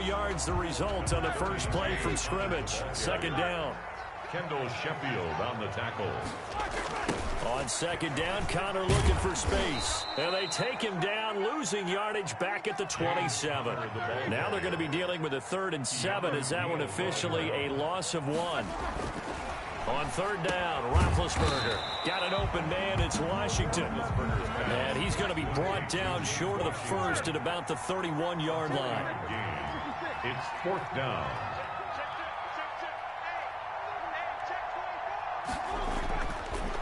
yards the result on the first play from scrimmage. Second down. Kendall Sheffield on the tackle. On second down, Connor looking for space. And they take him down, losing yardage back at the 27. Now they're going to be dealing with a 3rd and 7 as that one officially a loss of 1. On third down, Roethlisberger got an open man. It's Washington. And he's going to be brought down short of the first at about the 31-yard line. It's 4th down.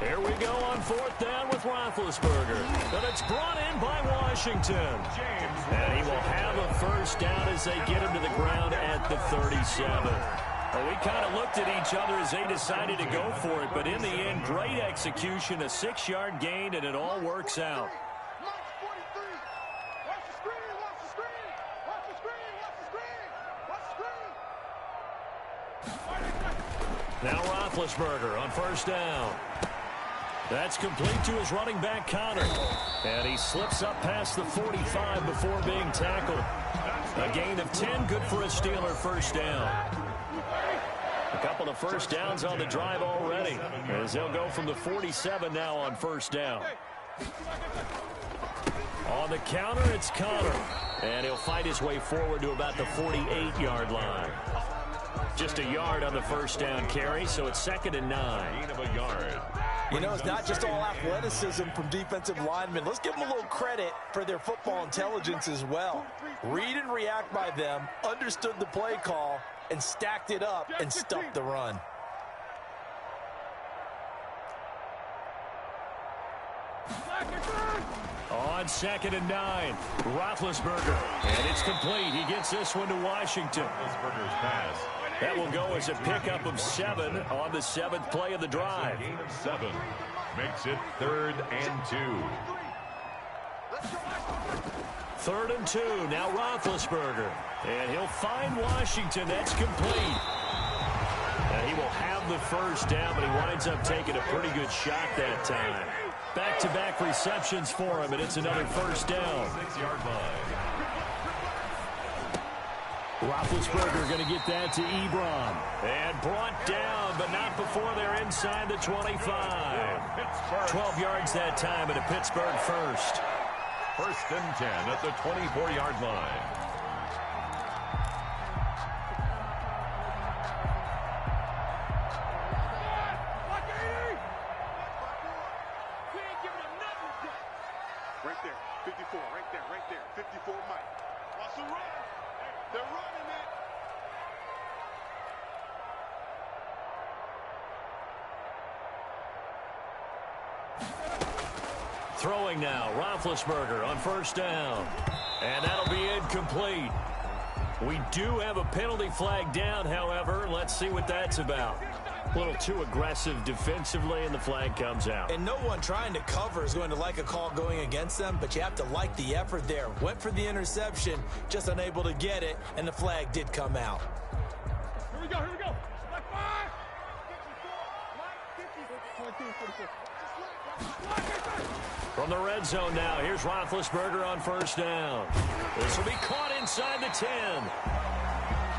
Here we go on 4th down with Roethlisberger. And it's brought in by Washington. And he will have a first down as they get him to the ground at the 37. Well, we kind of looked at each other as they decided to go for it. But in the end, great execution, a 6-yard gain, and it all works out. Now Roethlisberger on first down. That's complete to his running back, Connor. And he slips up past the 45 before being tackled. A gain of 10, good for a Steeler first down. A couple of first downs on the drive already, as they'll go from the 47 now on first down. On the counter, it's Connor. And he'll fight his way forward to about the 48-yard line. Just a yard on the first down carry, so it's 2nd and 9. Gain of a yard. You know, it's not just all athleticism from defensive linemen. Let's give them a little credit for their football intelligence as well. Read and react by them, understood the play call, and stacked it up and stuffed the run. On 2nd and 9, Roethlisberger. And it's complete. He gets this one to Washington. Roethlisberger's pass. That will go as a pickup of 7 on the 7th play of the drive. Gain of 7. Makes it 3rd and 2. 3rd and 2. Now Roethlisberger. And he'll find Washington. That's complete. And he will have the first down, but he winds up taking a pretty good shot that time. Back-to-back receptions for him, and it's another first down. 6-yard line. Roethlisberger going to get that to Ebron. And brought down, but not before they're inside the 25. 12 yards that time, and a Pittsburgh first. 1st and 10 at the 24-yard line. Right there, 54, right there, 54 Mike. Watch the run. They're running it. Throwing now, Roethlisberger on first down. And that'll be incomplete. We do have a penalty flag down, however. Let's see what that's about. A little too aggressive defensively, and the flag comes out. And no one trying to cover is going to like a call going against them, but you have to like the effort there. Went for the interception, just unable to get it, and the flag did come out. Here we go, here we go. Like 5. 54. From the red zone now, here's Roethlisberger on first down. This will be caught inside the 10.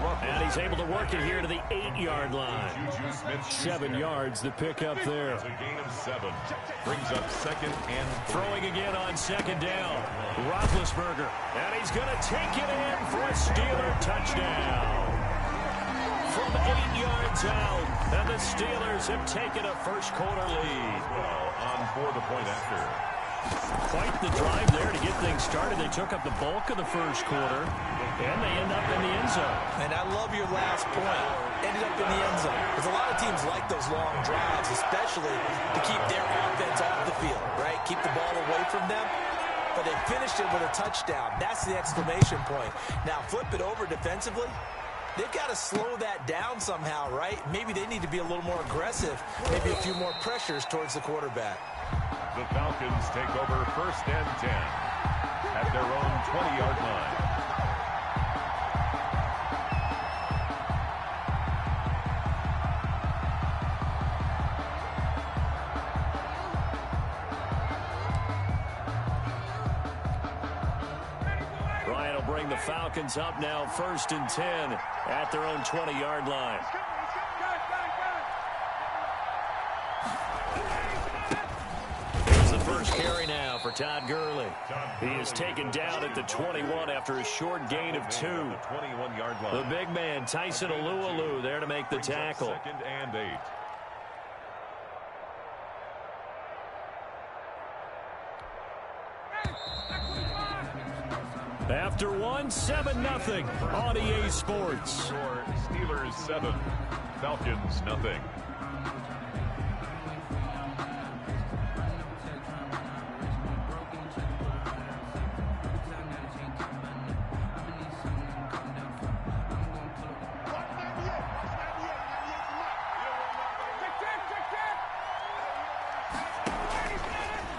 And he's able to work it here to the 8-yard line. 7 yards, the pickup there. It's a gain of 7. Brings up 2nd and 3. Throwing again on second down. Roethlisberger. And he's going to take it in for a Steeler touchdown. From 8 yards out, and the Steelers have taken a first quarter lead. Well, on for the point after. Quite the drive there to get things started. They took up the bulk of the first quarter, and they end up in the end zone. And I love your last point. Ended up in the end zone. Because a lot of teams like those long drives, especially to keep their offense off the field, right? Keep the ball away from them. But they finished it with a touchdown. That's the exclamation point. Now, flip it over defensively. They've got to slow that down somehow, right? Maybe they need to be a little more aggressive. Maybe a few more pressures towards the quarterback. The Falcons take over 1st and 10 at their own 20-yard line. the Falcons up now 1st and 10 at their own 20-yard line. Here's the first carry now for Todd Gurley. He is taken down at the 21 after a short gain of 2. 21-yard line. The big man, Tyson Alualu, there to make the tackle. 2nd and 8. After 1, 7-0 on EA Sports. Score Steelers 7, Falcons nothing.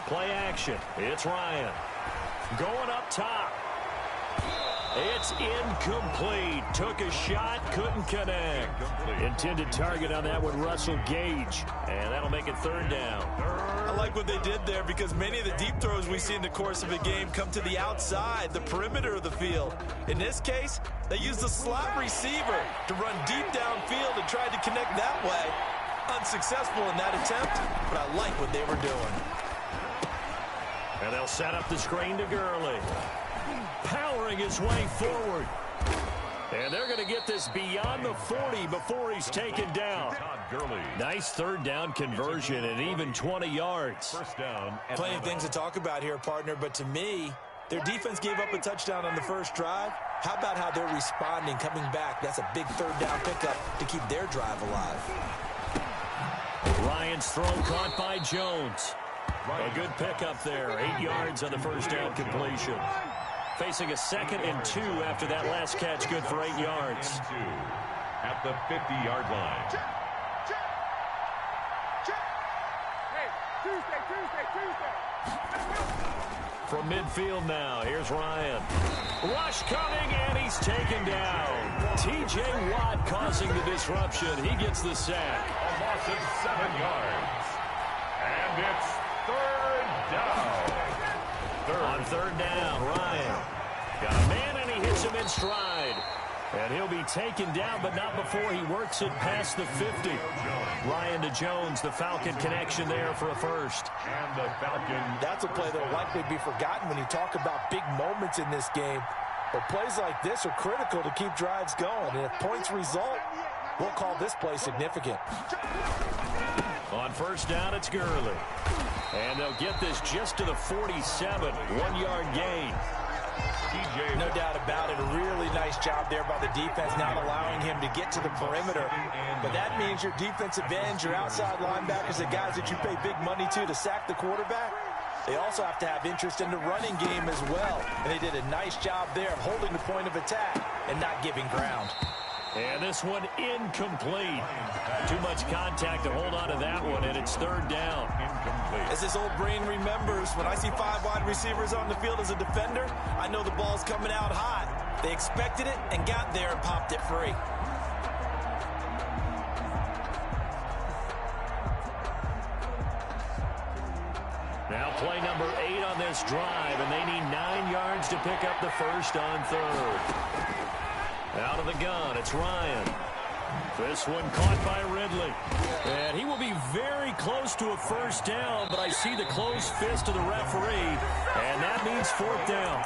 Play action. It's Ryan. Going up top. It's incomplete. Took a shot, couldn't connect. Intended target on that one, Russell Gage. And that'll make it 3rd down. I like what they did there because many of the deep throws we see in the course of a game come to the outside, the perimeter of the field. In this case, they used the slot receiver to run deep downfield and tried to connect that way. Unsuccessful in that attempt, but I like what they were doing. And they'll set up the screen to Gurley. Powering his way forward. And they're going to get this beyond the 40 before he's taken down. Todd Gurley. Nice 3rd down conversion and even 20 yards. 1st down. Plenty of things to talk about here, partner, but to me, their defense gave up a touchdown on the first drive. How about how they're responding, coming back? That's a big 3rd down pickup to keep their drive alive. Ryan's throw caught by Jones. A good pickup there. 8 yards on the 1st down completion. Facing a 2nd and 2 after that last catch, good for 8 yards. At the 50-yard line. Hey, Tuesday. From midfield now, here's Ryan. Rush coming, and he's taken down. T.J. Watt causing the disruption. He gets the sack. A loss of 7 yards. And it's 3rd down. On 3rd down, Ryan got a man, and he hits him in stride. And he'll be taken down, but not before he works it past the 50. Ryan to Jones, the Falcon connection there for a first. And the Falcon. That's a play that will likely be forgotten when you talk about big moments in this game. But plays like this are critical to keep drives going. And if points result, we'll call this play significant. On 1st down, it's Gurley. And they'll get this just to the 47, 1-yard gain. No doubt about it. A really nice job there by the defense, not allowing him to get to the perimeter. But that means your defensive ends, your outside linebackers, the guys that you pay big money to sack the quarterback, they also have to have interest in the running game as well. And they did a nice job there of holding the point of attack and not giving ground. And this one incomplete. Too much contact to hold on to that one, and it's 3rd down. As this old brain remembers, when I see 5 wide receivers on the field as a defender, I know the ball's coming out hot. They expected it and got there and popped it free. Now play number 8 on this drive, and they need 9 yards to pick up the first on 3rd. Out of the gun, it's Ryan. This one caught by Ridley. And he will be very close to a first down, but I see the closed fist of the referee, and that means 4th down.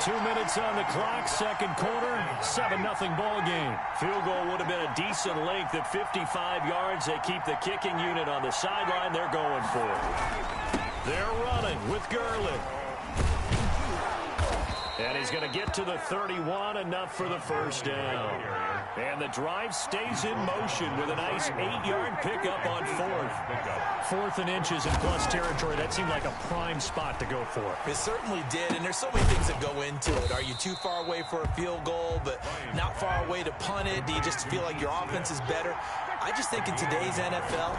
2 minutes on the clock, 2nd quarter, 7-0 ball game. Field goal would have been a decent length at 55 yards. They keep the kicking unit on the sideline. They're going for it. They're running with Gurley. And he's going to get to the 31, enough for the first down. And the drive stays in motion with a nice 8-yard pickup on 4th. 4th and inches in plus territory. That seemed like a prime spot to go for. It certainly did, and there's so many things that go into it. Are you too far away for a field goal, but not far away to punt it? Do you just feel like your offense is better? I just think in today's NFL,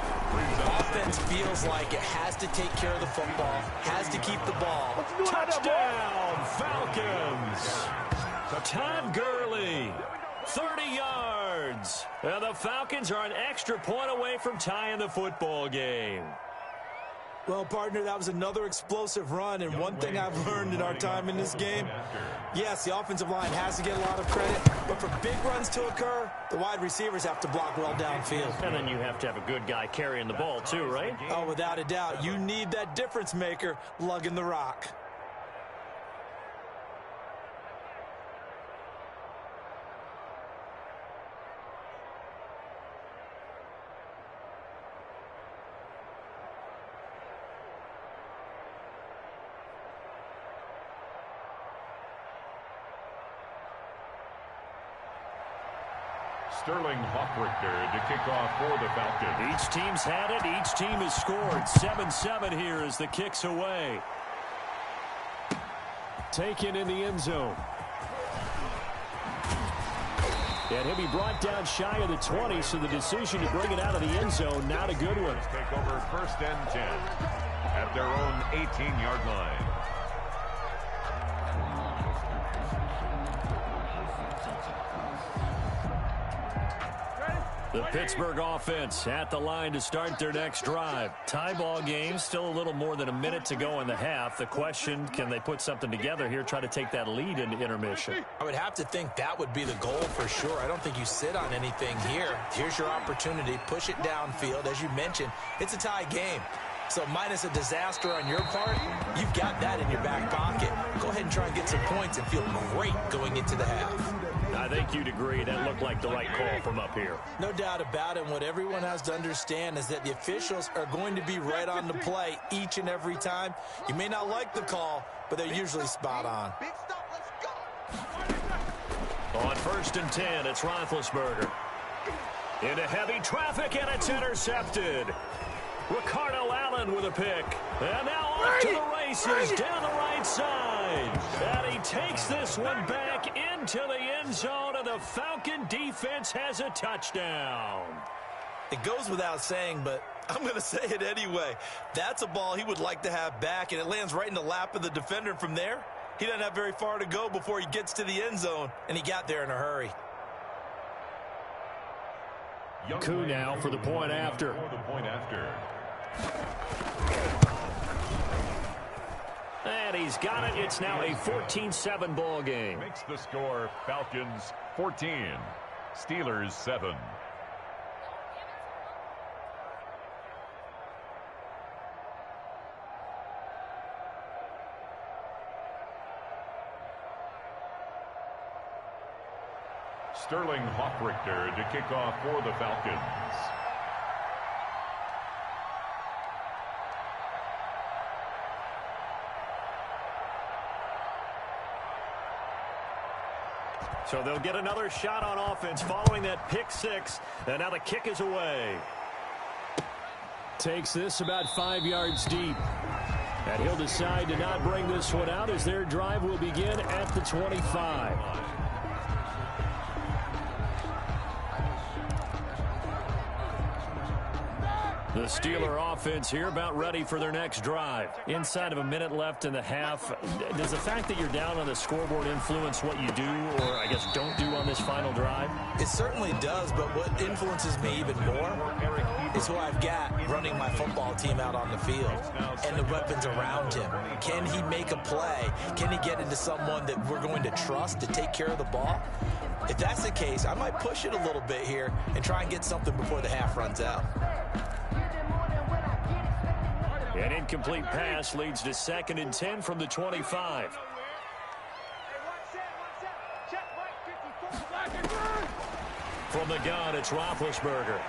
offense feels like it has to take care of the football, has to keep the ball. Touchdown, Falcons! Todd Gurley, 30 yards. And the Falcons are an extra point away from tying the football game. Well, partner, that was another explosive run, and one thing I've learned in our time in this game, yes, the offensive line has to get a lot of credit, but for big runs to occur, the wide receivers have to block well downfield. And then you have to have a good guy carrying the ball too, right? Oh, without a doubt. You need that difference maker lugging the rock. Sterling Hoffrichter to kick off for the Falcons. Each team's had it. Each team has scored. 7-7 here as the kick's away. Taken in the end zone. And he'll be brought down shy of the 20, so the decision to bring it out of the end zone, not a good one. Take over 1st and 10 at their own 18-yard line. The Pittsburgh offense at the line to start their next drive. Tie ball game, still a little more than a minute to go in the half. The question, can they put something together here, try to take that lead into intermission? I would have to think that would be the goal for sure. I don't think you sit on anything here. Here's your opportunity. Push it downfield. As you mentioned, it's a tie game. So minus a disaster on your part, you've got that in your back pocket. Go ahead and try and get some points and feel great going into the half. I think you'd agree that looked like the right call from up here. No doubt about it. What everyone has to understand is that the officials are going to be right on the play each and every time. You may not like the call, but they're usually spot on. On 1st and 10, it's Roethlisberger. Into heavy traffic, and it's intercepted. Ricardo Allen with a pick. And now off to the races down the right side. And he takes this one back into the end zone, and the Falcon defense has a touchdown. It goes without saying, but I'm going to say it anyway. That's a ball he would like to have back, and it lands right in the lap of the defender. From there, he doesn't have very far to go before he gets to the end zone, and he got there in a hurry. Coup now for the point after. And he's got it. It's now a 14-7 ball game. Makes the score Falcons 14, Steelers 7. Sterling Hoffrichter to kick off for the Falcons. So they'll get another shot on offense following that pick six. And now the kick is away. Takes this about 5 yards deep. And he'll decide to not bring this one out as their drive will begin at the 25. The Steeler offense here about ready for their next drive. Inside of a minute left in the half. Does the fact that you're down on the scoreboard influence what you do, or I guess don't do on this final drive? It certainly does, but what influences me even more is who I've got running my football team out on the field and the weapons around him. Can he make a play? Can he get into someone that we're going to trust to take care of the ball? If that's the case, I might push it a little bit here and try and get something before the half runs out. An incomplete pass leads to 2nd and 10 from the 25. From the gun, it's Roethlisberger.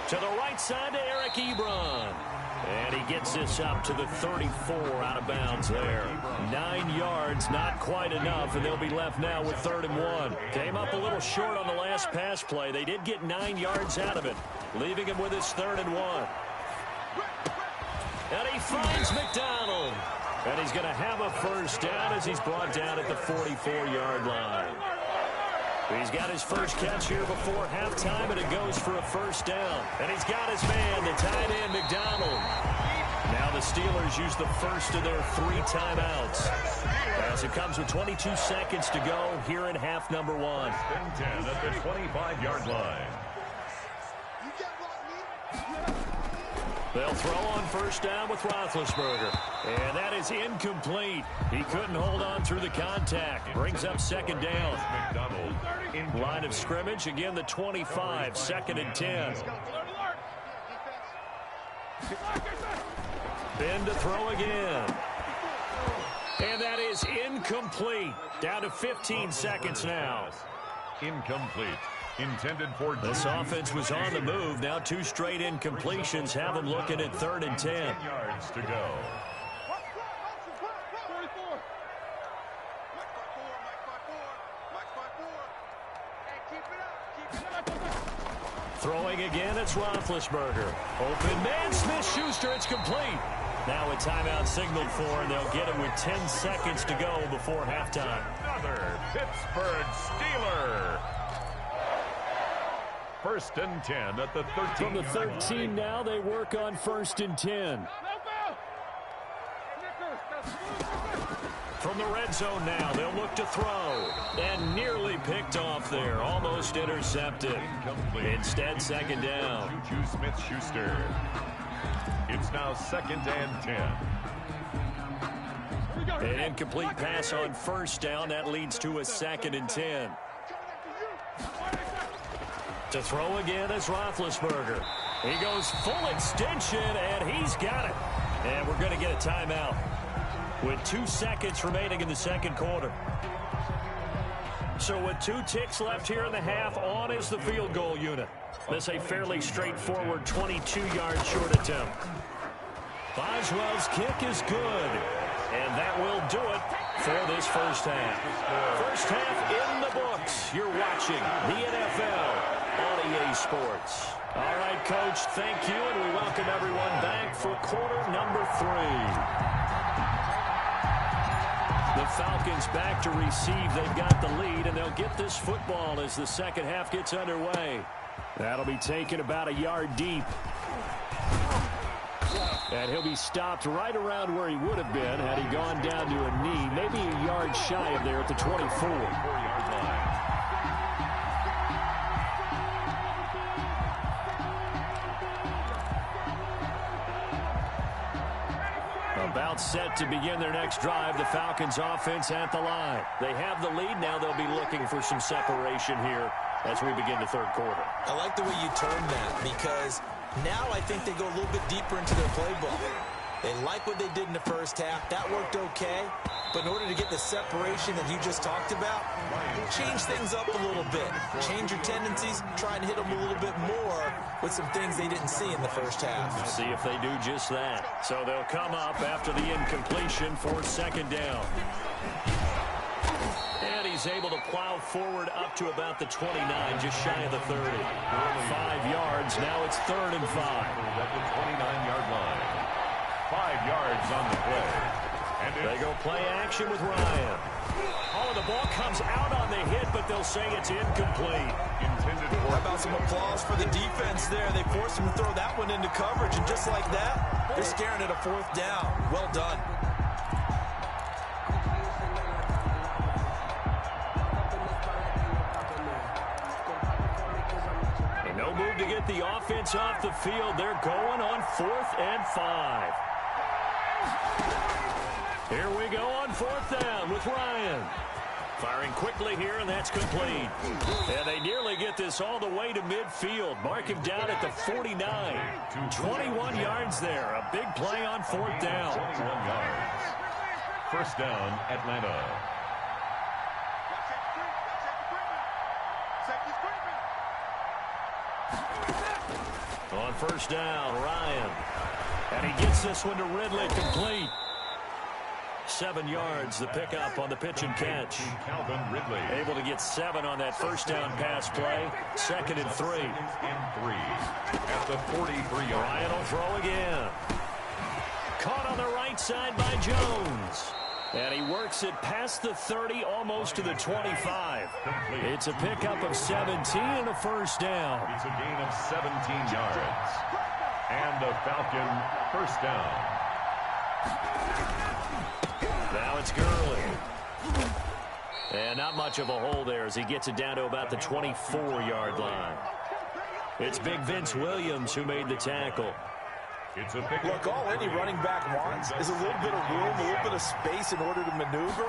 To the right side to Eric Ebron. And he gets this up to the 34 out of bounds there. 9 yards, not quite enough, and they'll be left now with 3rd and 1. Came up a little short on the last pass play. They did get 9 yards out of it, leaving him with his 3rd and 1. And he finds McDonald. And he's going to have a first down as he's brought down at the 44-yard line. He's got his first catch here before halftime, and it goes for a first down. And he's got his man, the tight end, McDonald. Now the Steelers use the first of their 3 timeouts. As it comes with 22 seconds to go here in half number 1. 10 at the 25-yard line. They'll throw on first down with Roethlisberger. And that is incomplete. He couldn't hold on through the contact. Brings up second down. Line of scrimmage, again the 25, 2nd and 10. Ben to throw again. And that is incomplete. Down to 15 seconds now. Incomplete. Intended for this offense was on the move. Now 2 straight incompletions have them looking at 3rd and 10. 10 yards to go. Throwing again, it's Roethlisberger. Open man, Smith-Schuster, it's complete. Now a timeout signaled for, and they'll get it with 10 seconds to go before halftime. Another Pittsburgh Steeler. 1st and 10 at the 13. From the 13 now, they work on 1st and 10. From the red zone now, they'll look to throw. And nearly picked off there. Almost intercepted. Instead, 2nd down. Juju Smith-Schuster. It's now 2nd and 10. An incomplete pass on 1st down. That leads to a 2nd and 10. To throw again is Roethlisberger. He goes full extension, and he's got it. And we're going to get a timeout with 2 seconds remaining in the 2nd quarter. So with 2 ticks left here in the half, on is the field goal unit. This a fairly straightforward 22-yard short attempt. Boswell's kick is good. And that will do it for this first half. First half in the books. You're watching the NFL on EA Sports. All right, Coach, thank you, and we welcome everyone back for quarter number 3. The Falcons back to receive. They've got the lead, and they'll get this football as the 2nd half gets underway. That'll be taken about a yard deep. And he'll be stopped right around where he would have been had he gone down to a knee, maybe a yard shy of there at the 24. 4-yard line. About set to begin their next drive. The Falcons offense at the line. They have the lead. Now they'll be looking for some separation here as we begin the 3rd quarter. I like the way you term that, because now I think they go a little bit deeper into their playbook. They like what they did in the first half. That worked okay. But in order to get the separation that you just talked about, change things up a little bit. Change your tendencies. Try and hit them a little bit more with some things they didn't see in the first half. See if they do just that. So they'll come up after the incompletion for 2nd down. And he's able to plow forward up to about the 29, just shy of the 30. 5 yards. Now it's 3rd and 5. At the 29-yard line. 5 yards on the play. And they go play action with Ryan. Oh, the ball comes out on the hit, but they'll say it's incomplete. Intended for. How about some applause for the defense there? They forced him to throw that one into coverage, and just like that, they're staring at a 4th down. Well done. And no move to get the offense off the field. They're going on 4th and 5. Here we go on 4th down with Ryan. Firing quickly here, and that's complete. And they nearly get this all the way to midfield. Mark him down at the 49. 21 yards there. A big play on 4th down. 21 yards. First down, Atlanta. On first down, Ryan. And he gets this one to Ridley, complete. 7 yards, the pickup on the pitch and catch. Calvin Ridley. Able to get 7 on that first down pass play. 2nd and 3. At the 43-yard. Ryan will throw again. Caught on the right side by Jones. And he works it past the 30, almost to the 25. It's a pickup of 17 and a first down. It's a gain of 17 yards. And a Falcon first down. Now it's Gurley. And not much of a hole there as he gets it down to about the 24-yard line. It's big Vince Williams who made the tackle. It's a pick. Look, all any running back wants is a little bit of room, a little bit of space in order to maneuver.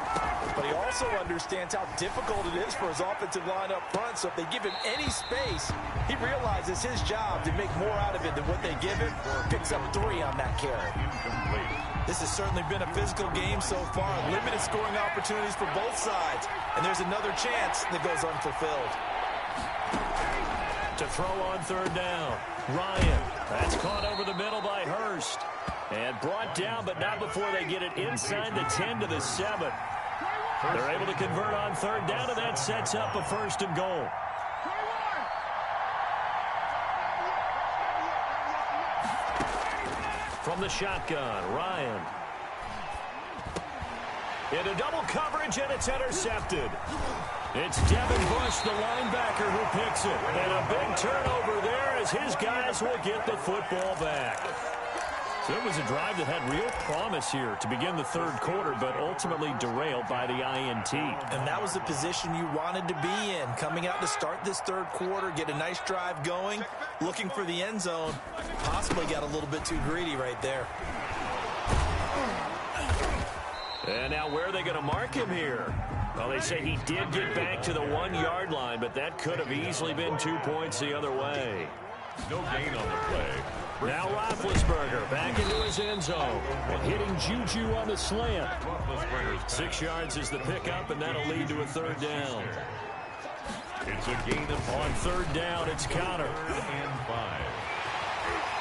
But he also understands how difficult it is for his offensive line up front. So if they give him any space, he realizes his job to make more out of it than what they give him. Picks up 3 on that carry. This has certainly been a physical game so far. Limited scoring opportunities for both sides. And there's another chance that goes unfulfilled. To throw on third down, Ryan. That's caught over the middle by Hurst. And brought down, but not before they get it inside the 10 to the 7. They're able to convert on third down, and that sets up a 1st and goal. From the shotgun, Ryan. Into double coverage, and it's intercepted. It's Devin Bush, the linebacker, who picks it. And a big turnover there as his guys will get the football back. So it was a drive that had real promise here to begin the third quarter, but ultimately derailed by the INT. And that was the position you wanted to be in. Coming out to start this third quarter, get a nice drive going, looking for the end zone. Possibly got a little bit too greedy right there. And now where are they going to mark him here? Well, they say he did get back to the 1-yard line, but that could have easily been 2 points the other way. No gain on the play. Now Roethlisberger back into his end zone and hitting Juju on the slant. 6 yards is the pickup, and that'll lead to a third down. It's a gain of on third down. It's Connor. And 5.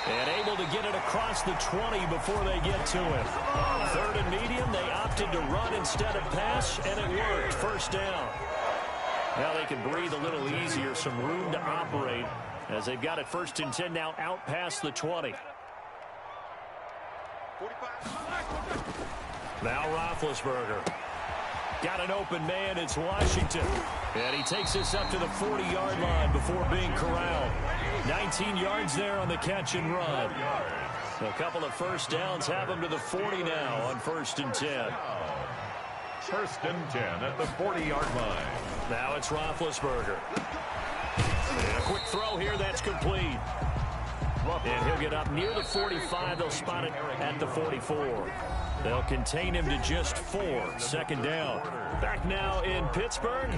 And able to get it across the 20 before they get to him. 3rd and medium, they opted to run instead of pass, and it worked. 1st down. Now they can breathe a little easier, some room to operate, as they've got it 1st and 10 now out past the 20. Now Roethlisberger. Got an open man, it's Washington. And he takes this up to the 40-yard line before being corralled. 19 yards there on the catch and run. A couple of 1st downs have him to the 40 now on 1st and 10. 1st and 10 at the 40-yard line. Now it's Roethlisberger. And a quick throw here, that's complete. And he'll get up near the 45. They'll spot it at the 44. They'll contain him to just 4. 2nd down. Back now in Pittsburgh.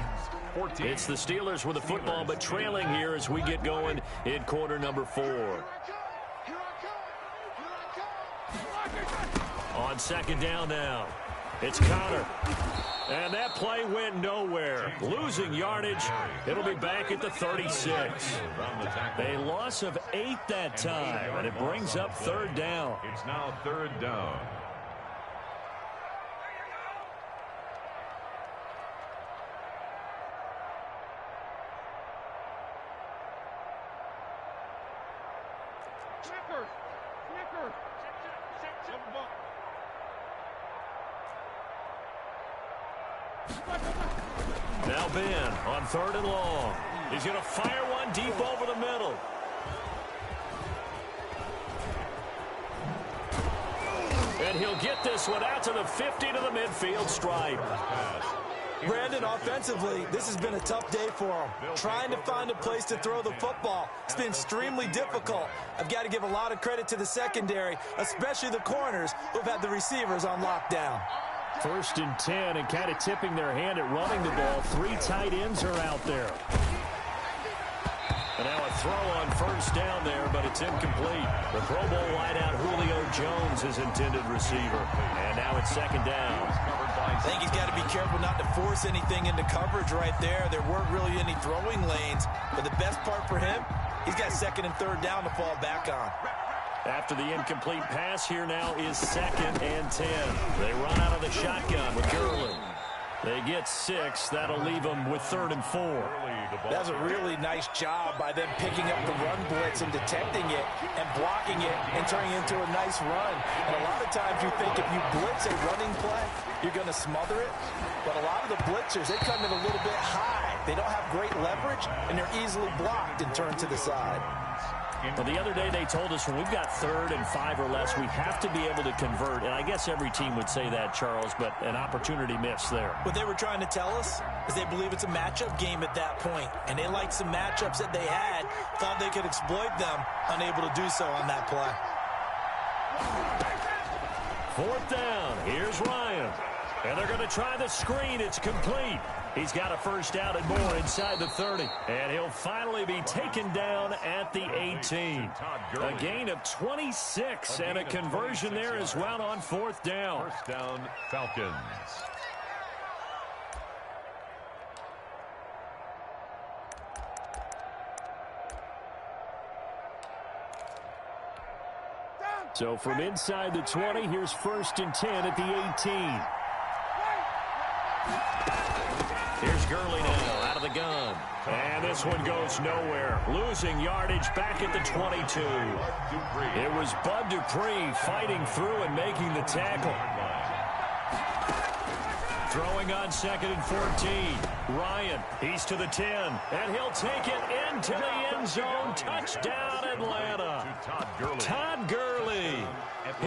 It's the Steelers with the football, but trailing here as we get going in quarter number 4. On 2nd down now. It's Connor. And that play went nowhere. Losing yardage. It'll be back at the 36. A loss of 8 that time, and it brings up 3rd down. It's now 3rd down. Now Ben on 3rd and long. He's going to fire one deep over the middle. And he'll get this one out to the 50 to the midfield stripe. Brandon, offensively, this has been a tough day for him. Trying to find a place to throw the football. It's been extremely difficult. I've got to give a lot of credit to the secondary, especially the corners who've had the receivers on lockdown. 1st and 10, and kind of tipping their hand at running the ball. 3 tight ends are out there. And now a throw on 1st down there, but it's incomplete. The Pro Bowl wideout Julio Jones is intended receiver. And now it's 2nd down. I think he's got to be careful not to force anything into coverage right there. There weren't really any throwing lanes. But the best part for him, he's got 2nd and 3rd down to fall back on. After the incomplete pass, here now is 2nd and 10. They run out of the shotgun with Gurley. They get 6. That'll leave them with 3rd and 4. That's a really nice job by them picking up the run blitz and detecting it and blocking it and turning it into a nice run. And a lot of times you think if you blitz a running play, you're going to smother it. But a lot of the blitzers, they come in a little bit high. They don't have great leverage, and they're easily blocked and turned to the side. Well, the other day they told us when we've got 3rd and 5 or less, we have to be able to convert. And I guess every team would say that, Charles, but an opportunity missed there. What they were trying to tell us is they believe it's a matchup game at that point. And they liked some matchups that they had, thought they could exploit them, unable to do so on that play. Fourth down. Here's Ryan. And they're going to try the screen. It's complete. He's got a first down and more inside the 30. And he'll finally be taken down at the 18. A gain of 26 and a conversion there as well on fourth down. First down, Falcons. So from inside the 20, here's first and 10 at the 18. Here's Gurley now out of the gun. And this one goes nowhere. Losing yardage back at the 22. It was Bud Dupree fighting through and making the tackle. Throwing on second and 14. Ryan, he's to the 10. And he'll take it into the end zone. Touchdown, Atlanta. Todd Gurley.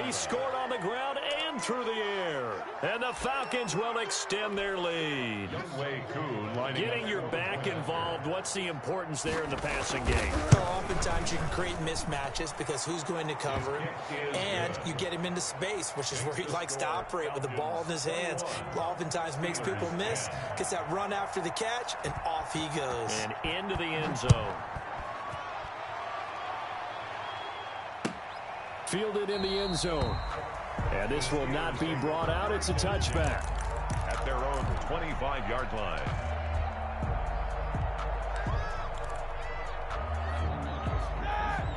He scored on the ground and through the air. And the Falcons will extend their lead. Getting your back involved, what's the importance there in the passing game? Well, oftentimes you can create mismatches because who's going to cover him, and you get him into space, which is where he likes to operate with the ball in his hands. Oftentimes makes people miss, gets that run after the catch, and off he goes. And into the end zone. Fielded in the end zone. And this will not be brought out. It's a touchback. At their own 25-yard line.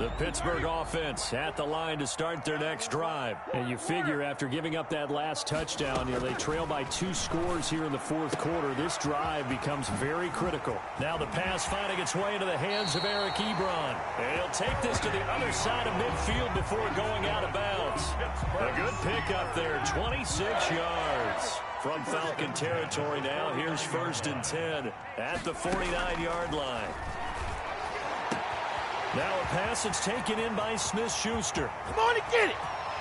The Pittsburgh offense at the line to start their next drive. And you figure after giving up that last touchdown, they trail by 2 scores here in the fourth quarter. This drive becomes very critical. Now the pass finding its way into the hands of Eric Ebron. And he'll take this to the other side of midfield before going out of bounds. A good pickup there, 26 yards. From Falcon territory now, here's first and 10 at the 49-yard line. Now a pass that's taken in by Smith-Schuster. Come on and get it.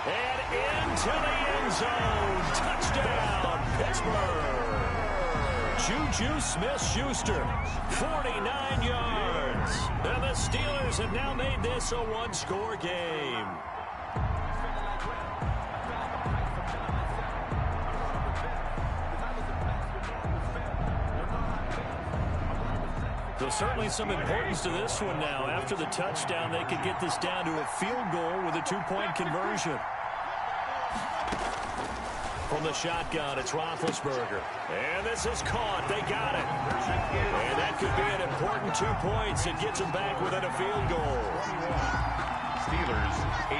And into the end zone. Touchdown, Pittsburgh. Juju Smith-Schuster, 49 yards. And the Steelers have now made this a one-score game. So certainly some importance to this one now. After the touchdown, they could get this down to a field goal with a 2-point conversion. From the shotgun, it's Roethlisberger. And this is caught. They got it. And that could be an important 2 points. It gets them back within a field goal. Steelers 18.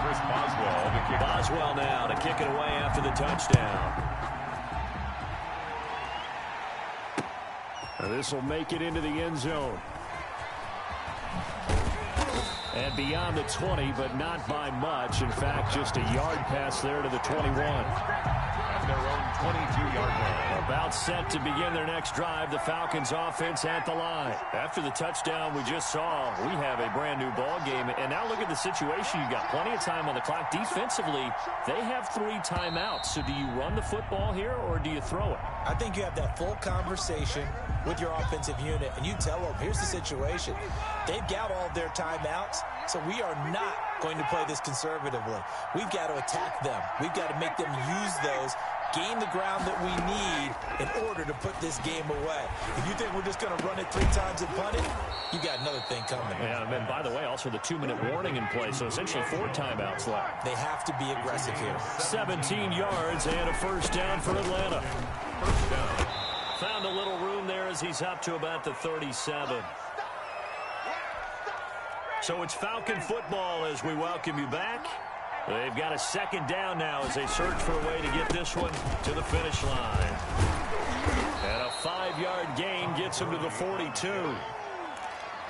Chris Boswell to kick. Boswell now to kick it away after the touchdown. This will make it into the end zone. And beyond the 20, but not by much. In fact, just a yard pass there to the 21. At their own 22-yard line. About set to begin their next drive. The Falcons offense at the line. After the touchdown we just saw, we have a brand new ball game. And now look at the situation. You've got plenty of time on the clock. Defensively, they have 3 timeouts. So do you run the football here or do you throw it? I think you have that full conversation with your offensive unit, and you tell them, here's the situation. They've got all of their timeouts, so we are not going to play this conservatively. We've got to attack them. We've got to make them use those, gain the ground that we need in order to put this game away. If you think we're just going to run it 3 times and punt it, you got another thing coming. Yeah, and by the way, also the 2-minute warning in play, so essentially 4 timeouts left. They have to be aggressive here. 17 yards and a first down for Atlanta. First down. Found a little room there as he's up to about the 37. So it's Falcon football as we welcome you back. They've got a second down now as they search for a way to get this one to the finish line. And a 5-yard gain gets them to the 42.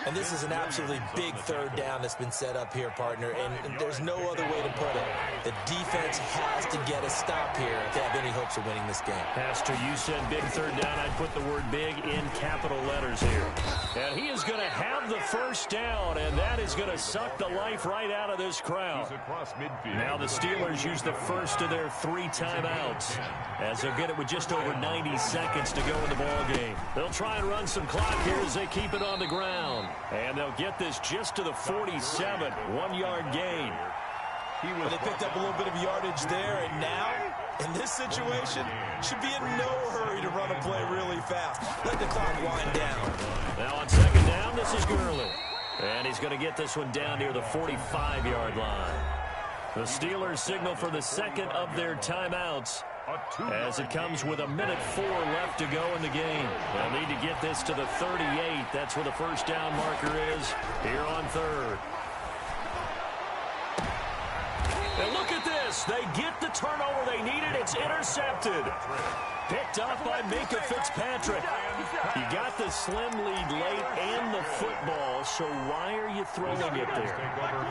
And this is an absolutely big third down that's been set up here, partner, and there's no other way to put it. The defense has to get a stop here if they have any hopes of winning this game. Pastor, you said big third down. I'd put the word big in capital letters here. And he is going to have the first down, and that is going to suck the life right out of this crowd. Across midfield. Now the Steelers use the first of their 3 timeouts as they'll get it with just over 90 seconds to go in the ball game. They'll try and run some clock here as they keep it on the ground. And they'll get this just to the 47, 1-yard gain. They picked up a little bit of yardage there, and now, in this situation, should be in no hurry to run a play really fast. Let the clock wind down. Now on second down, this is Gurley. And he's going to get this one down near the 45-yard line. The Steelers signal for the second of their timeouts as it comes with 1:04 left to go in the game. They'll need to get this to the 38. That's where the first down marker is here on third. And look at this. They get the turnover they needed. It's intercepted. Picked off by Minka Fitzpatrick. You got the slim lead late and the football, so why are you throwing it there?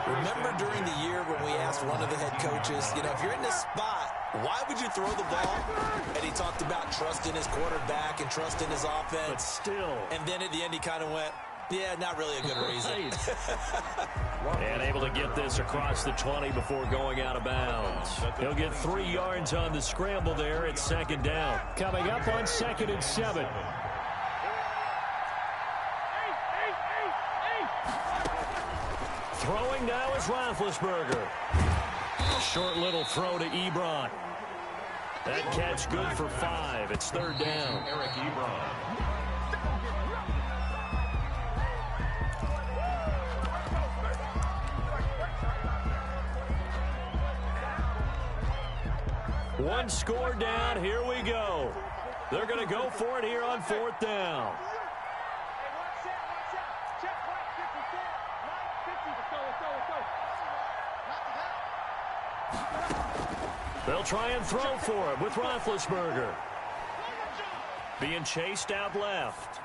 Remember during the year when we asked one of the head coaches, if you're in this spot, why would you throw the ball? And he talked about trusting his quarterback and trusting his offense. But still. And then at the end he kind of went, yeah, not really a good reason. And able to get this across the 20 before going out of bounds. He'll get 3 yards on the scramble there at second down. Coming up on 2nd and 7. Throwing now is Roethlisberger. Short little throw to Ebron. That catch good for 5. It's third down. Eric Ebron. One score down. Here we go. They're going to go for it here on 4th down. They'll try and throw for it with Roethlisberger. Being chased out left.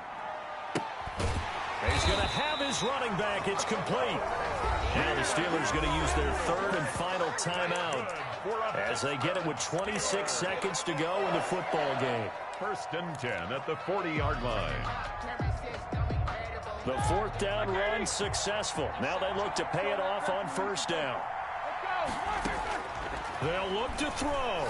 He's going to have his running back. It's complete. Now the Steelers going to use their third and final timeout as they get it with 26 seconds to go in the football game. 1st and 10 at the 40-yard line. The 4th down run successful. Now they look to pay it off on 1st down. They'll look to throw.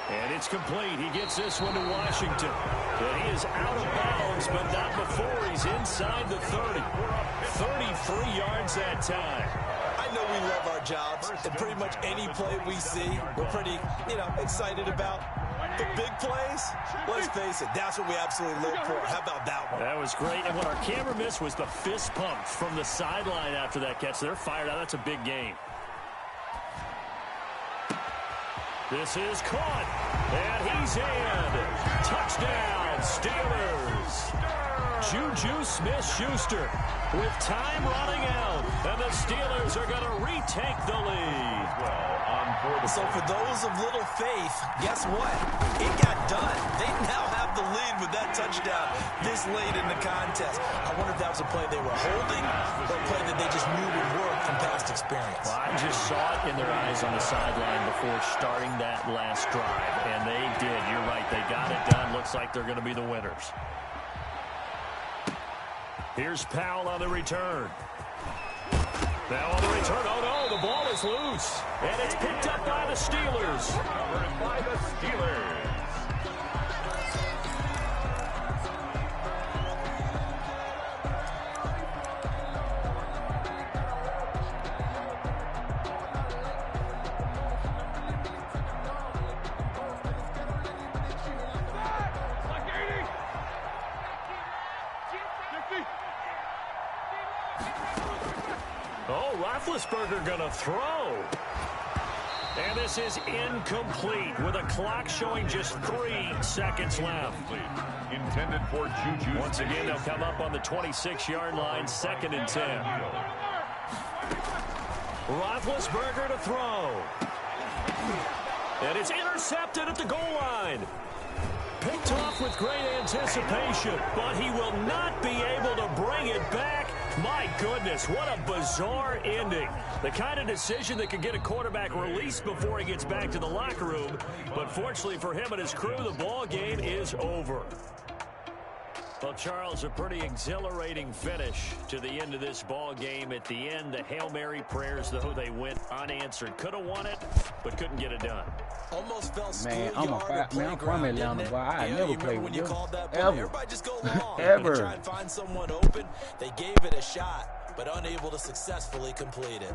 And it's complete. He gets this one to Washington. But he is out of bounds, but not before he's inside the 30. 33 yards that time. I know we love our jobs, and pretty much any play we see, we're pretty, excited about. The big plays, let's face it, that's what we absolutely live for. How about that one? That was great. And what our camera missed was the fist pump from the sideline after that catch. They're fired out. That's a big game. This is caught, and he's in. Touchdown, Steelers. Juju Smith-Schuster with time running out, and the Steelers are going to retake the lead. So for those of little faith, guess what? It got done. They now have the lead with that touchdown this late in the contest. I wonder if that was a play they were holding or a play that they just knew would work from past experience. Well, I just saw it in their eyes on the sideline before starting that last drive, and they did. You're right. They got it done. Looks like they're going to be the winners. Here's Powell on the return. Now on the return, oh no, the ball is loose. And it's picked up by the Steelers. Covered by the Steelers. Oh, Roethlisberger going to throw. And this is incomplete with a clock showing just 3 seconds left. Intended for Juju. Once again, they'll come up on the 26-yard line, 2nd and 10. Roethlisberger to throw. And it's intercepted at the goal line. Picked off with great anticipation, but he will not be able to bring it back. My goodness, what a bizarre ending. The kind of decision that could get a quarterback released before he gets back to the locker room. But fortunately for him and his crew, the ball game is over. Well, Charles, a pretty exhilarating finish to the end of this ball game. At the end, the Hail Mary prayers, though, they went unanswered. Could have won it, but couldn't get it done. Almost fell Man, I'm from Atlanta, boy. I never played with them. Ever. Everybody just go long. Ever. Try and find someone open. They gave it a shot, but unable to successfully complete it.